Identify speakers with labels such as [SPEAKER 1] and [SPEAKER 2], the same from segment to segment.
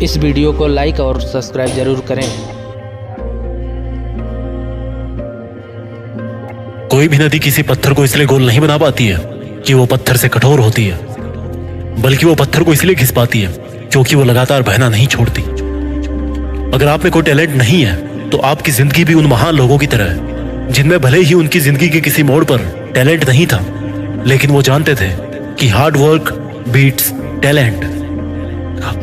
[SPEAKER 1] इस वीडियो को लाइक और सब्सक्राइब जरूर करें।
[SPEAKER 2] कोई भी नदी किसी पत्थर को इसलिए गोल नहीं बना पाती है कि वो पत्थर से कठोर होती है, बल्कि वो पत्थर को इसलिए घिस पाती है क्योंकि वो लगातार बहना नहीं छोड़ती। अगर आप में कोई टैलेंट नहीं है तो आपकी जिंदगी भी उन महान लोगों की तरह है जिनमें भले ही उनकी जिंदगी के किसी मोड़ पर टैलेंट नहीं था, लेकिन वो जानते थे कि हार्ड वर्क बीट्स टैलेंट।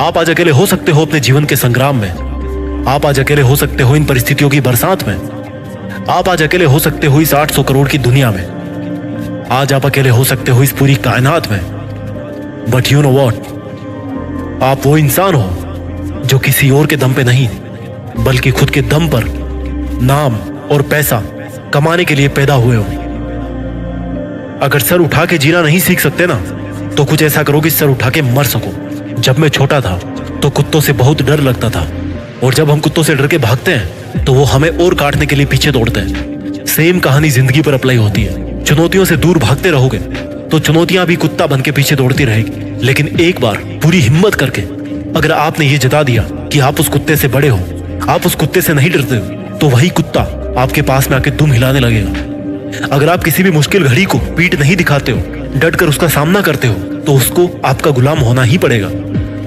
[SPEAKER 2] आप आज अकेले हो सकते हो अपने जीवन के संग्राम में, आप आज अकेले हो सकते हो इन परिस्थितियों की बरसात में, आप आज अकेले हो सकते हो इस 800 करोड़ की दुनिया में, आज आप अकेले हो सकते हो इस पूरी कायनात में। बट यू नो व्हाट, आप वो इंसान हो जो किसी और के दम पे नहीं बल्कि खुद के दम पर नाम और पैसा कमाने के लिए पैदा हुए हो। अगर सर उठा के जीना नहीं सीख सकते ना, तो कुछ ऐसा करो कि सर उठा के मर सको। जब मैं छोटा था तो कुत्तों से बहुत डर लगता था, और जब हम कुत्तों से डर के भागते हैं तो वो हमें और काटने के लिए पीछे दौड़ते हैं। सेम कहानी जिंदगी पर अप्लाई होती है। चुनौतियों से दूर भागते रहोगे तो चुनौतियां भी कुत्ता बन के पीछे दौड़ती रहेगी, लेकिन एक बार पूरी हिम्मत करके अगर आपने ये जता दिया कि आप उस कुत्ते से बड़े हो, आप उस कुत्ते से नहीं डरते हो, तो वही कुत्ता आपके पास में आके दुम हिलाने लगेगा। अगर आप किसी भी मुश्किल घड़ी को पीठ नहीं दिखाते हो, डट कर उसका सामना करते हो, तो उसको आपका गुलाम होना ही पड़ेगा।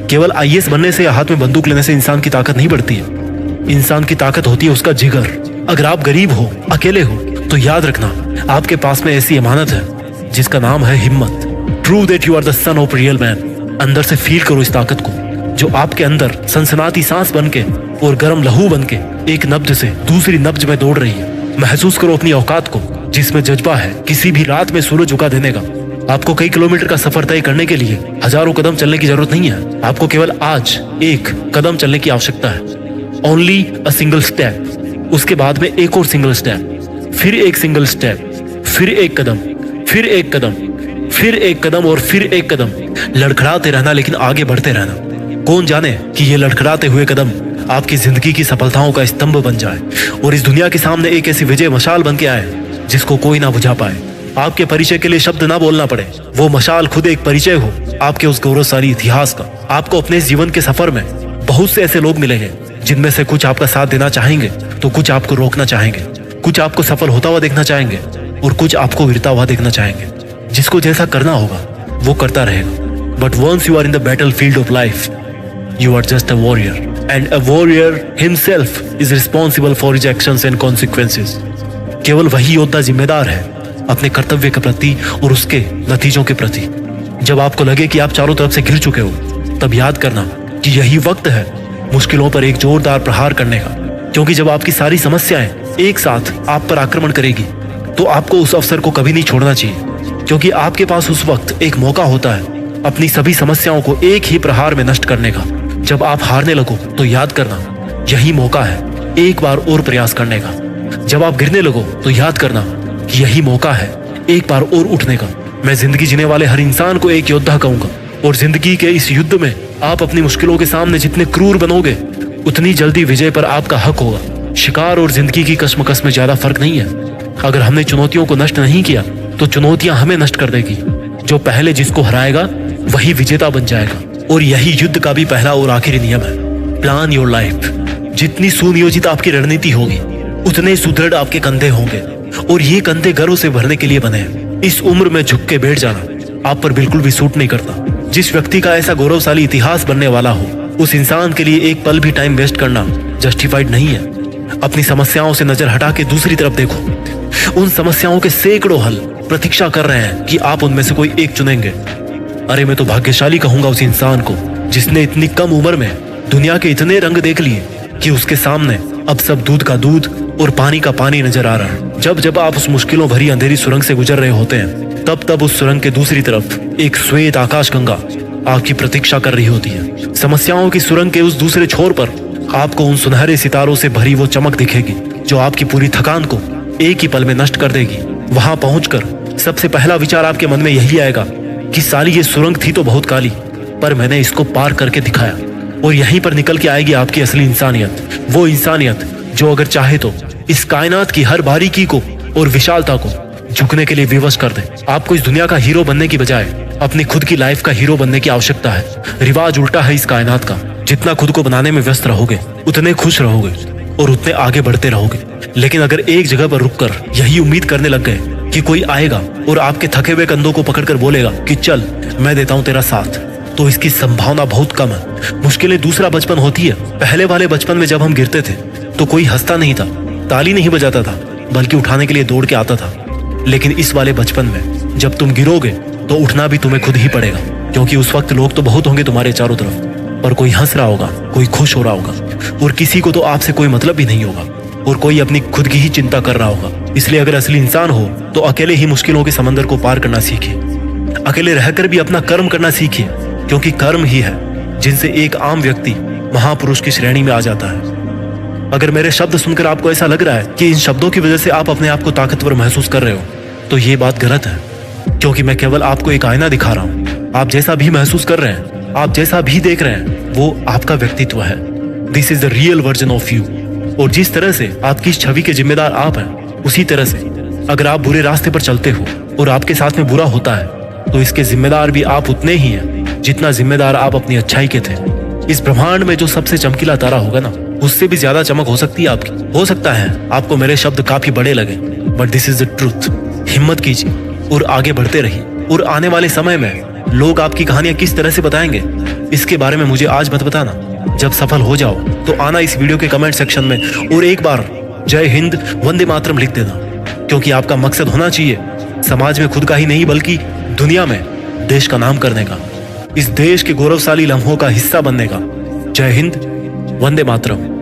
[SPEAKER 2] केवल आईएएस बनने से या हाथ में बंदूक लेने से इंसान की ताकत नहीं बढ़ती है। इंसान की ताकत होती है उसका जिगर। अगर आप गरीब हो, अकेले हो, तो याद रखना आपके पास में ऐसी अमानत है जिसका नाम है हिम्मत। True that you are the son of real man. अंदर से फील करो इस ताकत को जो आपके अंदर सनसनाती सांस बनके और गर्म लहू बनके एक नब्ज से दूसरी नब्ज में दौड़ रही है। महसूस करो अपनी औकात को जिसमें जज्बा है किसी भी रात में सूरज झुका देने का। आपको कई किलोमीटर का सफर तय करने के लिए हजारों कदम चलने की जरूरत नहीं है। आपको केवल आज एक कदम चलने की आवश्यकता है। Only a single step. उसके बाद में एक और सिंगल स्टेप, फिर एक सिंगल स्टेप, फिर एक कदम, फिर एक कदम, फिर एक कदम और फिर एक कदम। लड़खड़ाते रहना लेकिन आगे बढ़ते रहना। कौन जाने कि ये लड़खड़ाते हुए कदम आपकी जिंदगी की सफलताओं का स्तंभ बन जाए और इस दुनिया के सामने एक ऐसी विजय मशाल बन के आए जिसको कोई ना बुझा पाए। आपके परिचय के लिए शब्द ना बोलना पड़े, वो मशाल खुद एक परिचय हो आपके उस गौरवशाली इतिहास का। आपको अपने इस जीवन के सफर में बहुत से ऐसे लोग मिलेंगे जिनमें से कुछ आपका साथ देना चाहेंगे तो कुछ आपको रोकना चाहेंगे, कुछ आपको सफल होता हुआ देखना चाहेंगे और कुछ आपको गिरता हुआ देखना चाहेंगे। जिसको जैसा करना होगा वो करता रहेगा। But once you are in the battle field of life, you are just a warrior, and a warrior himself is responsible for his actions and consequences. केवल वही योद्धा जिम्मेदार है अपने कर्तव्य के प्रति और उसके नतीजों के प्रति। जब आपको लगे कि आप चारों तरफ से घिर चुके हो, तब याद करना कि यही वक्त है मुश्किलों पर एक जोरदार प्रहार करने का। क्योंकि जब आपकी सारी समस्याएं एक साथ आप पर आक्रमण करेगी तो आपको उस अवसर को कभी नहीं छोड़ना चाहिए, क्योंकि आपके पास उस वक्त एक मौका होता है अपनी सभी समस्याओं को एक ही प्रहार में नष्ट करने का। जब आप हारने लगो तो याद करना यही मौका है एक बार और प्रयास करने का। जब आप गिरने लगो तो याद करना कि यही मौका है एक बार और उठने का। मैं जिंदगी जीने वाले हर इंसान को एक योद्धा कहूंगा, और जिंदगी के इस युद्ध में आप अपनी मुश्किलों के सामने जितने क्रूर बनोगे उतनी जल्दी विजय पर आपका हक होगा। शिकार और जिंदगी की कश्मकश में ज्यादा फर्क नहीं है। अगर हमने चुनौतियों को नष्ट नहीं किया तो चुनौतियां हमें नष्ट कर देगी। जो पहले जिसको हराएगा वही विजेता बन जाएगा। और यही युद्ध का भी पहला और आखिरी नियम है, प्लान योर लाइफ। जितनी सुनियोजित आपकी रणनीति होगी उतने सुदृढ़ आपके कंधे होंगे, और ये कंधे गर्व से भरने के लिए बने हैं। इस उम्र में झुक के बैठ जाना आप पर बिल्कुल भी सूट नहीं करता। जिस व्यक्ति का ऐसा गौरवशाली इतिहास बनने वाला हो, उस इंसान के लिए एक पल भी टाइम वेस्ट करना जस्टिफाइड नहीं है। अपनी समस्याओं से नजर हटा के दूसरी तरफ देखो। उन समस्याओं के सैकड़ों हल प्रतीक्षा कर रहे हैं कि आप उनमें से कोई एक चुनेंगे। अरे मैं तो भाग्यशाली कहूंगा उस इंसान को जिसने इतनी कम उम्र में दुनिया के इतने रंग देख लिए कि उसके सामने अब सब दूध का दूध और पानी का पानी नजर आ रहा है। जब जब आप उस मुश्किलों भरी अंधेरी सुरंग से गुजर रहे होते हैं, तब तब उस सुरंग के दूसरी तरफ एक श्वेत आकाशगंगा आपकी प्रतीक्षा कर रही होती है। समस्याओं की सुरंग के उस दूसरे छोर पर आपको उन सुनहरे सितारों से भरी वो चमक दिखेगी जो आपकी पूरी थकान को एक ही पल में नष्ट कर देगी। वहां पहुंचकर सबसे पहला विचार आपके मन में यही आएगा कि साली ये सुरंग थी तो बहुत काली, पर मैंने इसको पार करके दिखाया। और यहीं पर निकल के आएगी आपकी असली इंसानियत, वो इंसानियत जो अगर चाहे तो इस कायनात की हर बारीकी को और विशालता को झुकने के लिए विवश कर दे। आपको इस दुनिया का हीरो बनने की बजाय अपनी खुद की लाइफ का हीरो बनने की आवश्यकता है। रिवाज उल्टा है इस कायनात का। जितना खुद को बनाने में व्यस्त रहोगे उतने खुश रहोगे और उतने आगे बढ़ते रहोगे। लेकिन अगर एक जगह पर रुककर यही उम्मीद करने लग गए कि कोई आएगा और आपके थके हुए कंधों को पकड़कर बोलेगा कि चल मैं देता हूं तेरा साथ, तो इसकी संभावना बहुत कम है। मुश्किलें दूसरा बचपन होती है। पहले वाले बचपन में जब हम गिरते थे तो कोई हंसता नहीं था, ताली नहीं बजाता था, बल्कि उठाने के लिए दौड़ के आता था। लेकिन इस वाले बचपन में जब तुम गिरोगे तो उठना भी तुम्हें खुद ही पड़ेगा, क्योंकि उस वक्त लोग तो बहुत होंगे तुम्हारे चारों तरफ, पर कोई हंस रहा होगा, कोई खुश हो रहा होगा और किसी को तो आपसे कोई मतलब भी नहीं होगा और कोई अपनी खुद की ही चिंता कर रहा होगा। इसलिए अगर असली इंसान हो तो अकेले ही मुश्किलों के समंदर को पार करना सीखिए। अकेले रहकर भी अपना कर्म करना सीखिए, क्योंकि कर्म ही है जिनसे एक आम व्यक्ति महापुरुष की श्रेणी में आ जाता है। अगर मेरे शब्द सुनकर आपको ऐसा लग रहा है कि इन शब्दों की वजह से आप अपने आप को ताकतवर महसूस कर रहे हो, तो ये बात गलत है, क्योंकि मैं केवल आपको एक आईना दिखा रहा हूँ। आप जैसा भी महसूस कर रहे हैं, आप जैसा भी देख रहे हैं, वो आपका व्यक्तित्व है। This is the real version of you. और जिस तरह से आपकी इस छवि के जिम्मेदार आप हैं, उसी तरह से अगर आप बुरे रास्ते पर चलते हो और आपके साथ में बुरा होता है, तो इसके जिम्मेदार भी आप उतने ही हैं जितना जिम्मेदार आप अपनी अच्छाई के थे। इस ब्रह्मांड में जो सबसे चमकीला तारा होगा ना, उससे भी ज्यादा चमक हो सकती है आपकी। हो सकता है आपको मेरे शब्द काफी बड़े लगे, but this is the truth. हिम्मत कीजिए और आगे बढ़ते रहिए। और आने वाले समय में लोग आपकी कहानियां किस तरह से बताएंगे, इसके बारे में मुझे आज मत बताना। जब सफल हो जाओ तो आना इस वीडियो के कमेंट सेक्शन में और एक बार जय हिंद वंदे मातरम लिख देना, क्योंकि आपका मकसद होना चाहिए समाज में खुद का ही नहीं बल्कि दुनिया में देश का नाम करने का, इस देश के गौरवशाली लम्हों का हिस्सा बनने का। जय हिंद वंदे मातरम।